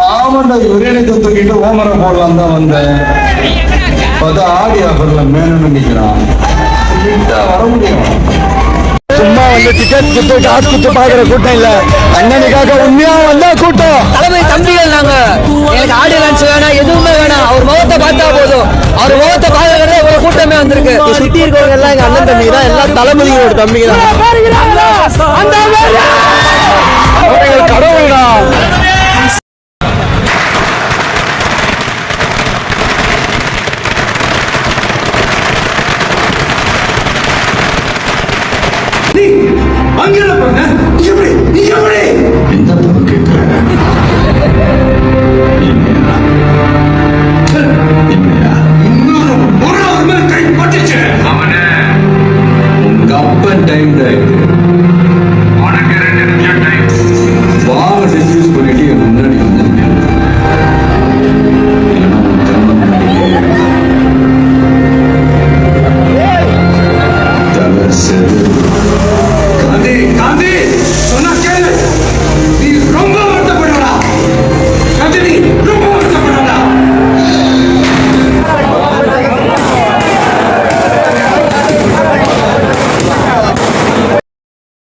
ஆமாண்டா யுரேனியத்தை தூக்கிட்டு ஓமரை போடலாம் தான் வந்தேன். பார்த்தா ஆடி ஆஃபர்ல மேனு நிக்கிறான். வர முடியும். சும்மா வந்து டிக்கெட் குத்து காசு குத்து பாக்குற கூட்டம் இல்ல, அண்ணனுக்காக உண்மையா வந்தா கூட்டம். தலைமை தம்பிகள் நாங்க, எனக்கு ஆடியோ லான்ச் வேணாம், எதுவுமே வேணாம். அவர் முகத்தை பார்த்தா போதும். அவர் முகத்தை பார்க்கறதே ஒரு கூட்டமே வந்திருக்கு. சுத்தி இருக்கவங்க எல்லாம் எங்க அண்ணன் தம்பி தான், எல்லாம் தளபதியோட தம்பிங்க தான். கடவுள்டா.